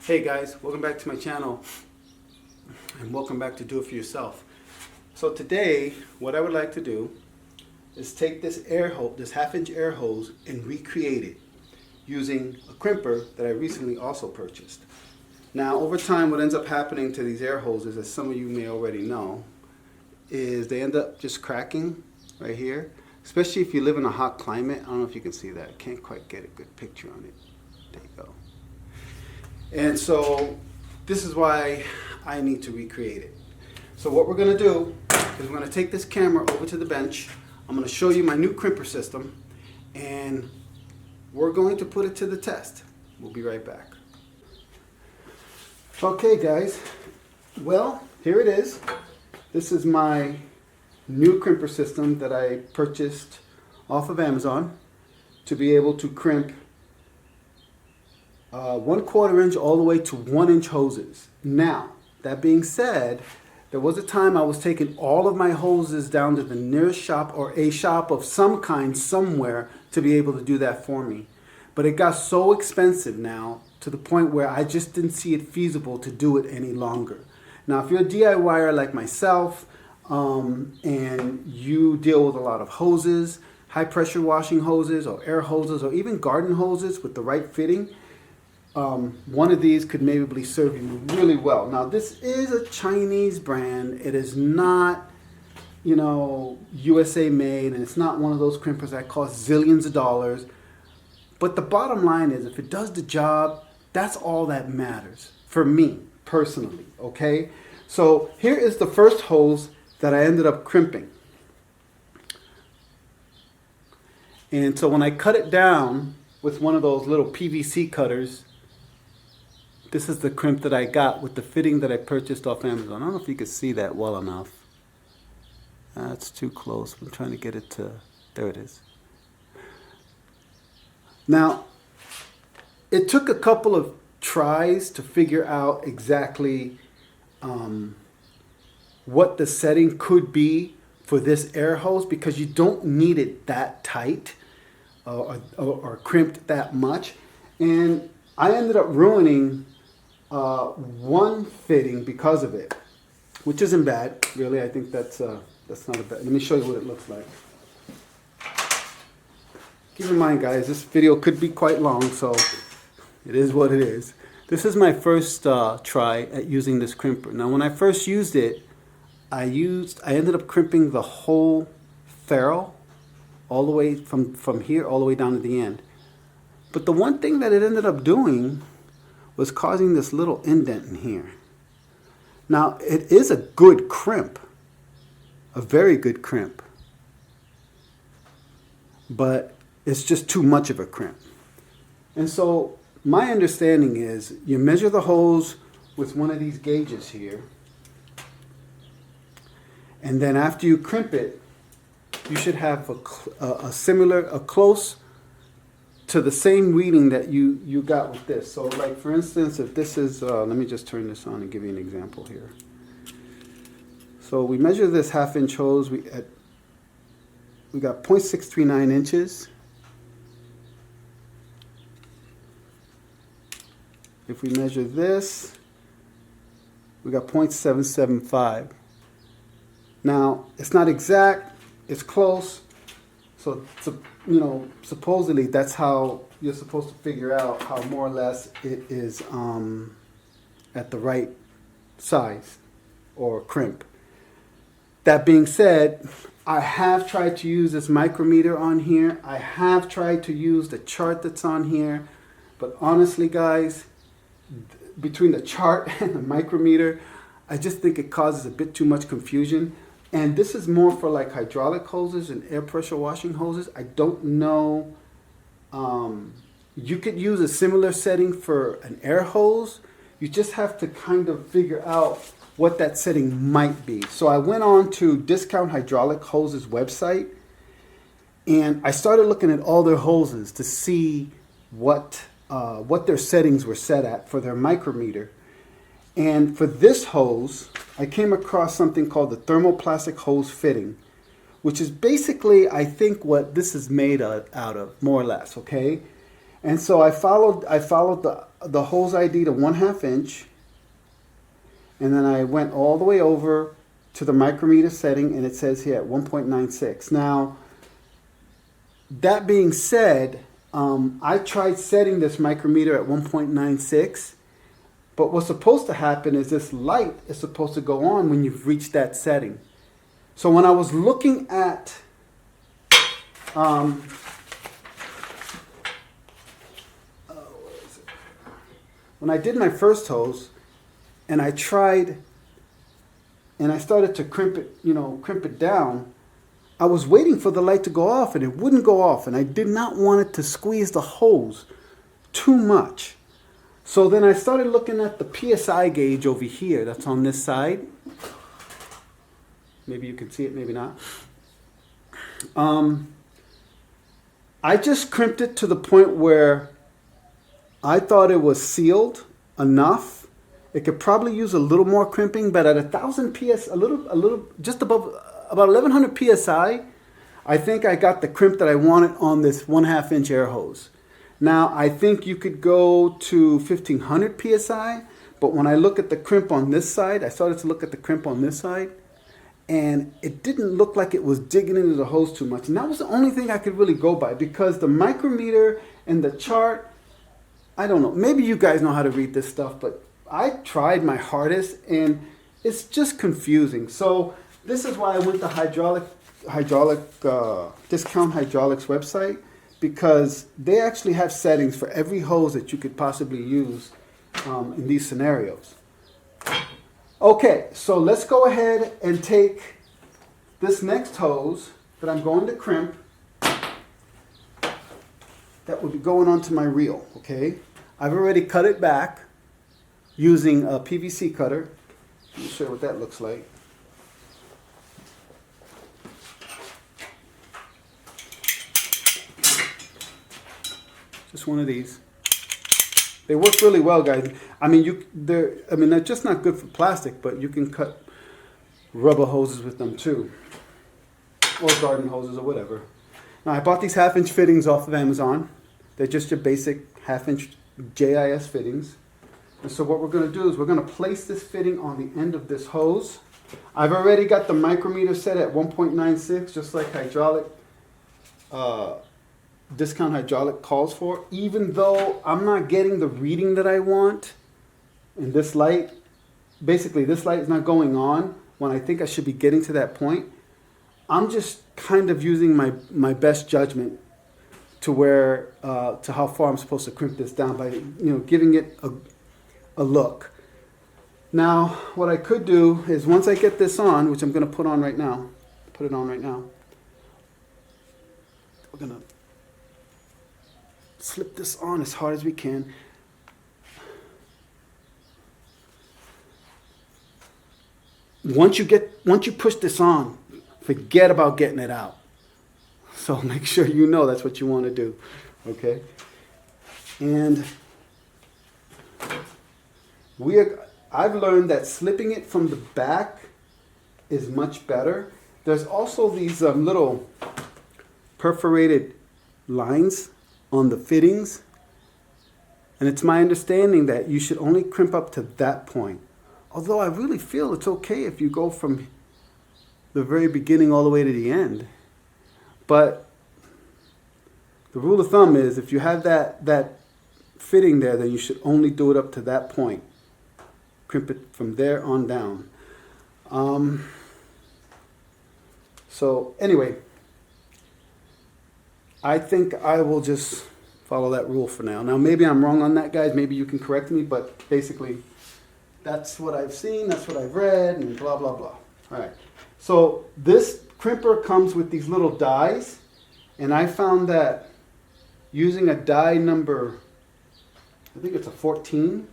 Hey guys, welcome back to my channel and welcome back to Do It For Yourself. So today what I would like to do is take this air hose, this half-inch air hose, and recreate it using a crimper that I recently also purchased. Now over time what ends up happening to these air hoses, as some of you may already know, is they end up just cracking right here, especially if you live in a hot climate. I don't know if you can see that. I can't quite get a good picture on it. There you go. And so this is why I need to recreate it. So what we're going to do is we're going to take this camera over to the bench. I'm going to show you my new crimper system and we're going to put it to the test. We'll be right back. Okay guys, well here it is. This is my new crimper system that I purchased off of Amazon to be able to crimp 1/4 inch all the way to 1 inch hoses. Now, that being said, there was a time I was taking all of my hoses down to the nearest shop or a shop of some kind somewhere to be able to do that for me. But it got so expensive now to the point where I just didn't see it feasible to do it any longer. Now, if you're a DIYer like myself and you deal with a lot of hoses, high pressure washing hoses or air hoses or even garden hoses with the right fitting, one of these could maybe serve you really well. Now this is a Chinese brand. It is not, you know, USA made, and it's not one of those crimpers that cost zillions of dollars. But the bottom line is, if it does the job, that's all that matters for me personally, okay? So here is the first hose that I ended up crimping. And so when I cut it down with one of those little PVC cutters, this is the crimp that I got with the fitting that I purchased off Amazon. I don't know if you can see that well enough. That's too close. I'm trying to get it to, there it is. Now, it took a couple of tries to figure out exactly what the setting could be for this air hose, because you don't need it that tight or crimped that much. And I ended up ruining one fitting because of it, which isn't bad, really. I think that's not a bad. Let me show you what it looks like. Keep in mind, guys, this video could be quite long, so it is what it is. This is my first try at using this crimper. Now, when I first used it, I ended up crimping the whole ferrule, all the way from here all the way down to the end. But the one thing that it ended up doing was causing this little indent in here. Now, it is a good crimp, a very good crimp, but it's just too much of a crimp. And so my understanding is you measure the hose with one of these gauges here, and then after you crimp it, you should have a close to the same reading that you got with this. So like for instance, if this is, let me just turn this on and give you an example here. So we measure this half-inch hose, we got 0.639 inches. If we measure this, we got 0.775. Now, it's not exact, it's close. So, you know, supposedly that's how you're supposed to figure out how more or less it is at the right size or crimp. That being said, I have tried to use this micrometer on here. I have tried to use the chart that's on here. But honestly, guys, between the chart and the micrometer, I just think it causes a bit too much confusion. And this is more for like hydraulic hoses and air pressure washing hoses. I don't know. You could use a similar setting for an air hose. You just have to kind of figure out what that setting might be. So I went on to Discount Hydraulic Hoses website and I started looking at all their hoses to see what their settings were set at for their micrometer. And for this hose, I came across something called the thermoplastic hose fitting, which is basically, I think, what this is made out of, more or less, okay? And so I followed the hose ID to 1/2 inch, and then I went all the way over to the micrometer setting, and it says here at 1.96. Now, that being said, I tried setting this micrometer at 1.96, but what's supposed to happen is this light is supposed to go on when you've reached that setting. So when I was looking at when I did my first hose, and I tried, and I started to crimp it down, I was waiting for the light to go off, and it wouldn't go off, and I did not want it to squeeze the hose too much. So then I started looking at the PSI gauge over here that's on this side. Maybe you can see it, maybe not. I just crimped it to the point where I thought it was sealed enough. It could probably use a little more crimping, but at 1,000 PS, just above, about 1,100 PSI, I think I got the crimp that I wanted on this 1/2 inch air hose. Now, I think you could go to 1,500 PSI, but when I look at the crimp on this side, I started to look at the crimp on this side, and it didn't look like it was digging into the hose too much. And that was the only thing I could really go by, because the micrometer and the chart, I don't know, maybe you guys know how to read this stuff, but I tried my hardest, and it's just confusing. So this is why I went to Discount Hydraulics website, because they actually have settings for every hose that you could possibly use in these scenarios. Okay, so let's go ahead and take this next hose that I'm going to crimp. That will be going onto my reel, okay? I've already cut it back using a PVC cutter. Let me show you what that looks like. Just one of these. They work really well, guys. I mean, they're just not good for plastic, but you can cut rubber hoses with them too, or garden hoses or whatever. Now, I bought these 1/2 inch fittings off of Amazon. They're just your basic 1/2 inch JIS fittings. And so what we're going to do is we're going to place this fitting on the end of this hose. I've already got the micrometer set at 1.96, just like Discount Hydraulic calls for. Even though I'm not getting the reading that I want, and this light, basically this light is not going on when I think I should be getting to that point, I'm just kind of using my best judgment to where to how far I'm supposed to crimp this down by giving it a look. Now, what I could do is once I get this on, which I'm going to put it on right now, we're going to slip this on as hard as we can. Once you push this on, forget about getting it out. So make sure you know that's what you want to do, okay? And I've learned that slipping it from the back is much better. There's also these little perforated lines on the fittings, and it's my understanding that you should only crimp up to that point. Although I really feel it's okay if you go from the very beginning all the way to the end. But the rule of thumb is if you have that fitting there, then you should only do it up to that point. Crimp it from there on down. So anyway, I think I will just follow that rule for now. Now, maybe I'm wrong on that, guys. Maybe you can correct me, but basically, that's what I've seen, that's what I've read, and blah, blah, blah. All right. So this crimper comes with these little dies, and I found that using a die number, I think it's a 14,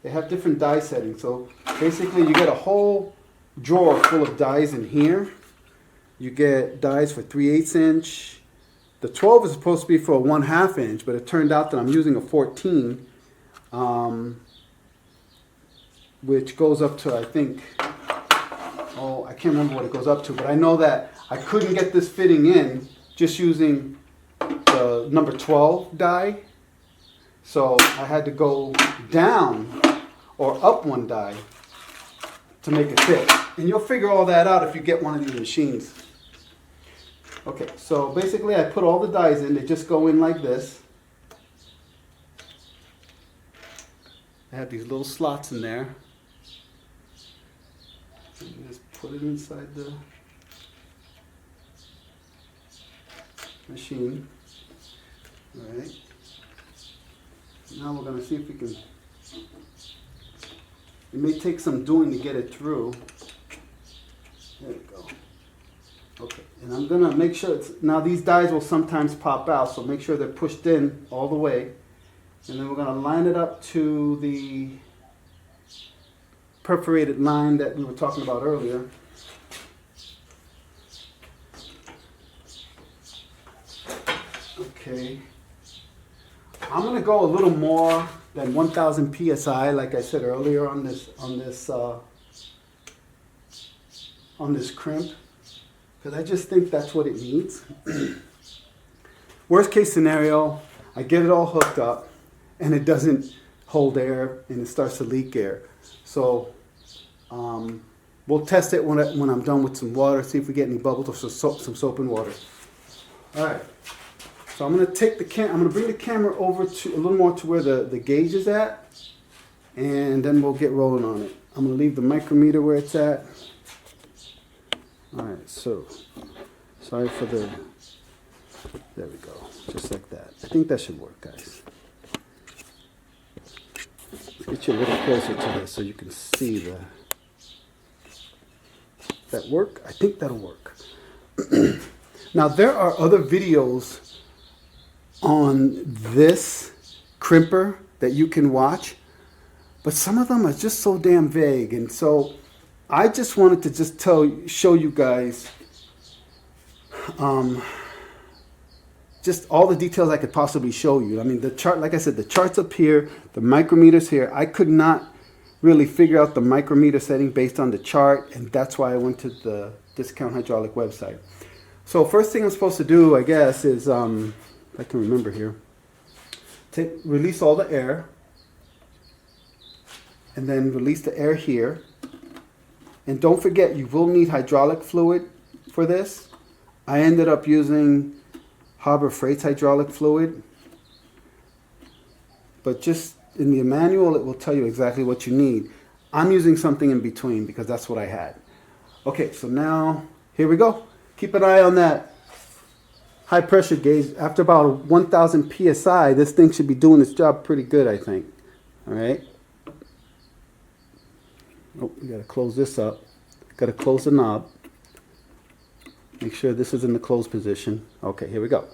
they have different die settings. So basically, you get a whole drawer full of dies in here. You get dies for 3/8 inch. The 12 is supposed to be for a 1/2 inch, but it turned out that I'm using a 14, which goes up to, I think, I can't remember what it goes up to, but I know that I couldn't get this fitting in just using the number 12 die. So I had to go down or up one die to make it fit. And you'll figure all that out if you get one of these machines. Okay, so basically I put all the dies in. They just go in like this. I have these little slots in there. And just put it inside the machine. All right. Now we're going to see if we can. It may take some doing to get it through. There we go. Okay, and I'm going to make sure it's, now these dies will sometimes pop out, so make sure they're pushed in all the way. And then we're going to line it up to the perforated line that we were talking about earlier. Okay. I'm going to go a little more than 1000 psi, like I said earlier, on this crimp, because I just think that's what it needs. Worst case scenario, I get it all hooked up and it doesn't hold air and it starts to leak air. So we'll test it when I'm done with some water, see if we get any bubbles or some soap and water. All right. So I'm going to take the I'm going to bring the camera over to a little more to where the gauge is at, and then we'll get rolling on it. I'm going to leave the micrometer where it's at. All right, so sorry for the, there we go, just like that. I think that should work, guys. Let's get you a little closer to this so you can see the, that work? I think that'll work. Now there are other videos on this crimper that you can watch, but some of them are just so damn vague, and so I just wanted to just show you guys just all the details I could possibly show you. I mean, the chart, like I said, the chart's up here, the micrometers here. I could not really figure out the micrometer setting based on the chart, and that's why I went to the Discount Hydraulic website. So first thing I'm supposed to do, I guess, is I can remember here, release all the air, and then release the air here. And don't forget, you will need hydraulic fluid for this. I ended up using Harbor Freight's hydraulic fluid, but just in the manual it will tell you exactly what you need. I'm using something in between because that's what I had. Okay, so now here we go. Keep an eye on that high pressure gauge. After about 1000 psi, this thing should be doing its job pretty good, I think. All right. Oh, we got to close this up. Got to close the knob. Make sure this is in the closed position. Okay, here we go.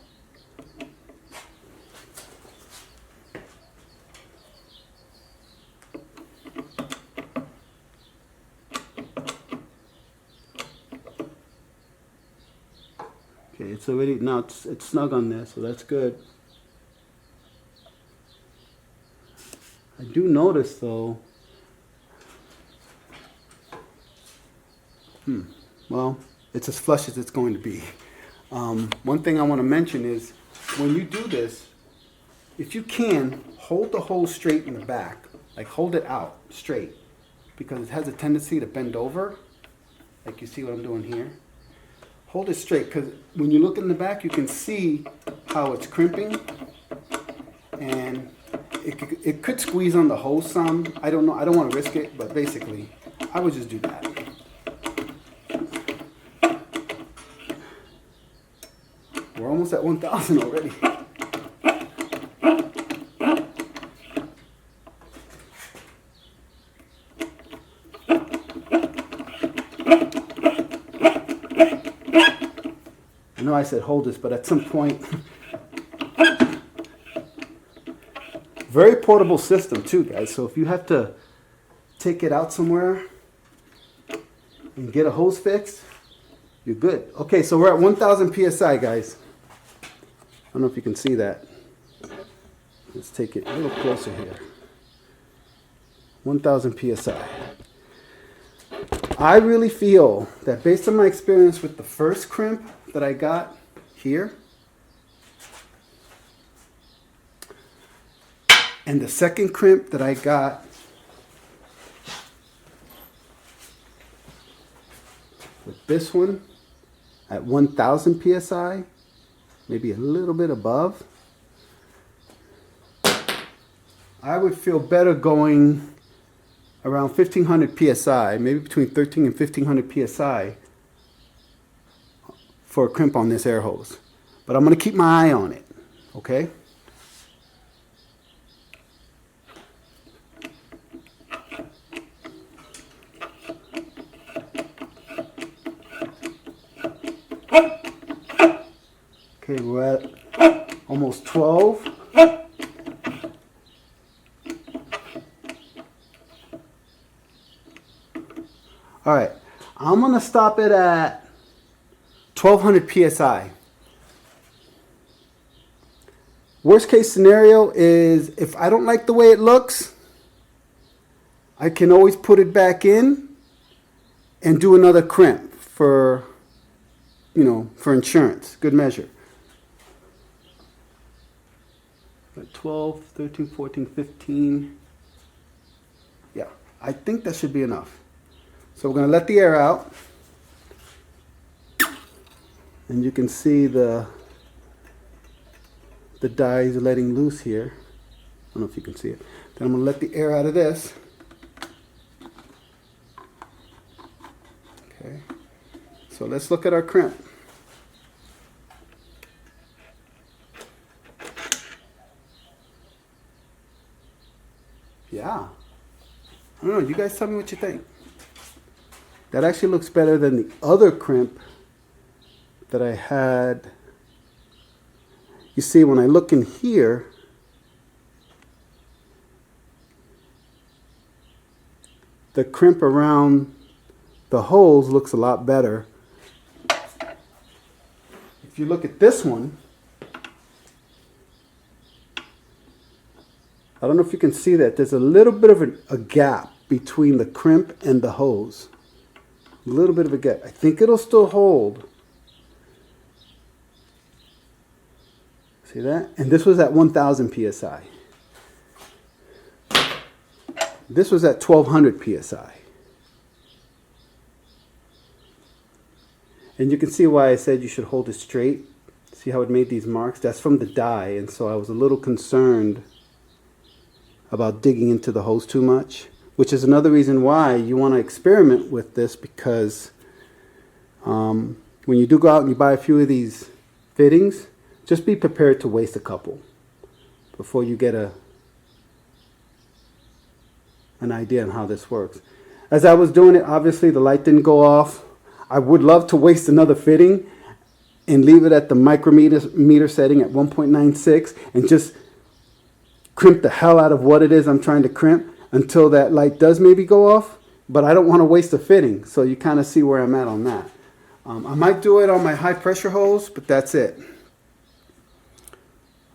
Okay, it's already, now it's snug on there, so that's good. I do notice though, well, it's as flush as it's going to be. One thing I want to mention is when you do this, if you can, hold the hose straight in the back, like hold it out straight, because it has a tendency to bend over, like you see what I'm doing here. Hold it straight, because when you look in the back, you can see how it's crimping, and it could squeeze on the hose some. I don't know. I don't want to risk it, but basically, I would just do that. We're almost at 1000 already. I know I said hold this, but at some point, very portable system too, guys. So if you have to take it out somewhere and get a hose fixed, you're good. Okay, so we're at 1000 psi, guys. I don't know if you can see that. Let's take it a little closer here. 1000 psi. I really feel that based on my experience with the first crimp that I got here, And the second crimp that I got with this one at 1000 psi, maybe a little bit above, I would feel better going around 1500 psi, maybe between 13 and 1500 psi for a crimp on this air hose. But I'm going to keep my eye on it, okay? Okay, we're at almost 12. All right, I'm gonna stop it at 1200 psi. Worst case scenario is if I don't like the way it looks, I can always put it back in and do another crimp for, you know, for insurance, good measure. 12, 13, 14, 15. Yeah, I think that should be enough. So we're going to let the air out. And you can see the dye is letting loose here. I don't know if you can see it. Then I'm going to let the air out of this. Okay. So let's look at our crimp. Yeah. I don't know. You guys tell me what you think. That actually looks better than the other crimp that I had. You see, when I look in here, the crimp around the holes looks a lot better. If you look at this one, I don't know if you can see that. There's a little bit of a gap between the crimp and the hose. A little bit of a gap. I think it'll still hold. See that? And this was at 1000 psi. This was at 1200 psi. And you can see why I said you should hold it straight. See how it made these marks? That's from the dye, and so I was a little concerned about digging into the hose too much, which is another reason why you want to experiment with this, because when you do go out and you buy a few of these fittings, just be prepared to waste a couple before you get an idea on how this works. As I was doing it, obviously the light didn't go off. I would love to waste another fitting and leave it at the micrometer setting at 1.96 and just crimp the hell out of what it is I'm trying to crimp until that light does maybe go off, but I don't want to waste a fitting, so you kind of see where I'm at on that. I might do it on my high pressure hose, but that's it.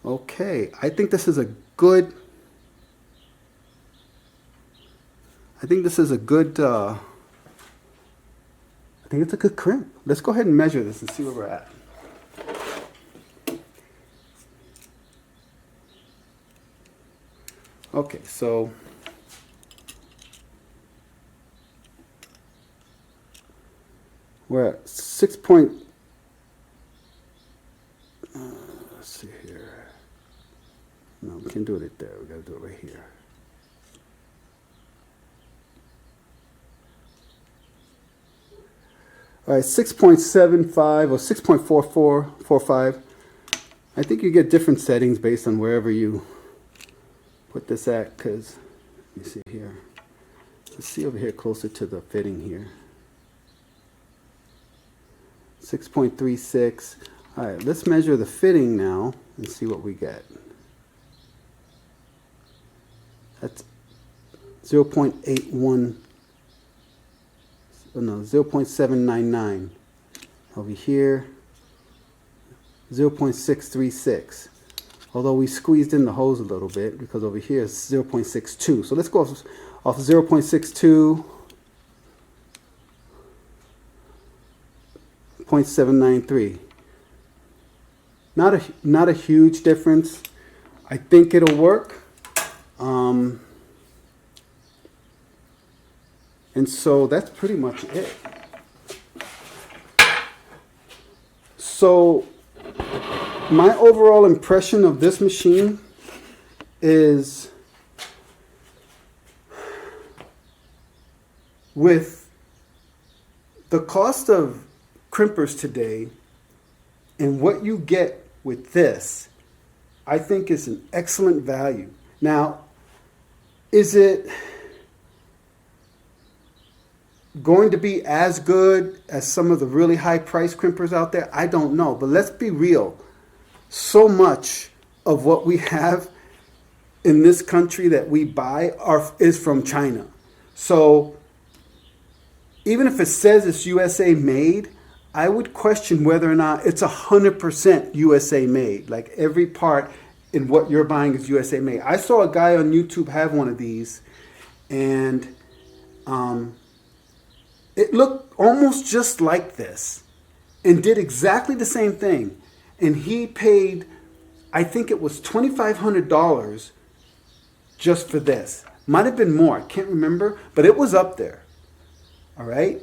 Okay, I think this is a good, I think it's a good crimp. Let's go ahead and measure this and see where we're at. Okay, so we're at 6 point, let's see here. No, we can't do it there. We got to do it right here. All right, 6.75 or 6.4445. I think you get different settings based on wherever you put this at, because let me see here. Let's see over here closer to the fitting here. 6.36. All right, let's measure the fitting now and see what we get. That's 0.81. No, 0.799. Over here, 0.636. Although we squeezed in the hose a little bit, because over here is 0.62. So let's go off 0.62, 0.793. Not a huge difference. I think it'll work. And so that's pretty much it. So my overall impression of this machine is, with the cost of crimpers today and what you get with this, I think is an excellent value. Now, is it going to be as good as some of the really high price crimpers out there? I don't know, but let's be real. So much of what we have in this country that we buy is from China. So even if it says it's USA made, I would question whether or not it's 100% USA made. Like every part in what you're buying is USA made. I saw a guy on YouTube have one of these, and it looked almost just like this and did exactly the same thing. And he paid, I think it was $2,500 just for this. Might have been more, I can't remember, but it was up there. All right.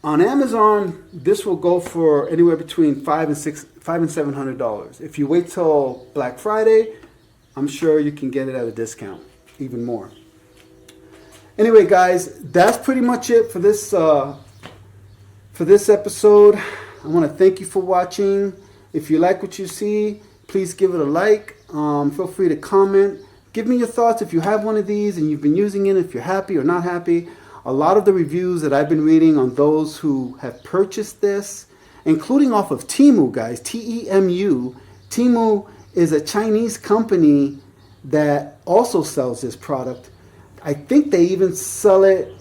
On Amazon, this will go for anywhere between $500 and $700. If you wait till Black Friday, I'm sure you can get it at a discount, even more. Anyway, guys, that's pretty much it for this episode. I want to thank you for watching. If you like what you see, please give it a like. Feel free to comment. Give me your thoughts if you have one of these and you've been using it, if you're happy or not happy. A lot of the reviews that I've been reading on those who have purchased this, including off of Temu, guys, T-E-M-U. Temu is a Chinese company that also sells this product. I think they even sell it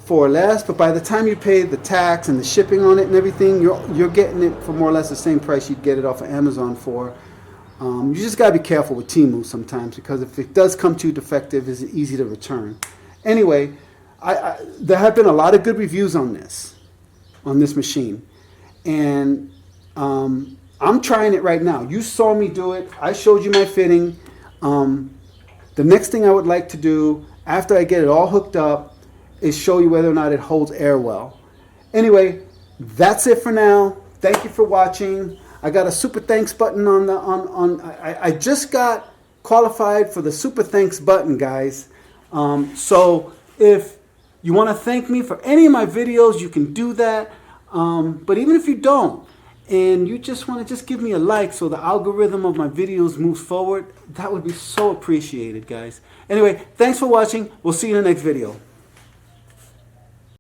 for less, but by the time you pay the tax and the shipping on it and everything, you're getting it for more or less the same price you'd get it off of Amazon for. You just got to be careful with Temu sometimes, because if it does come to you defective, it's easy to return. Anyway, there have been a lot of good reviews on this machine, and I'm trying it right now. You saw me do it. I showed you my fitting. The next thing I would like to do after I get it all hooked up is show you whether or not it holds air well. Anyway, that's it for now. Thank you for watching. I got a super thanks button I just got qualified for the super thanks button, guys. So if you want to thank me for any of my videos, you can do that. But even if you don't, and you just want to just give me a like so the algorithm of my videos moves forward, that would be so appreciated, guys. Anyway, thanks for watching. We'll see you in the next video.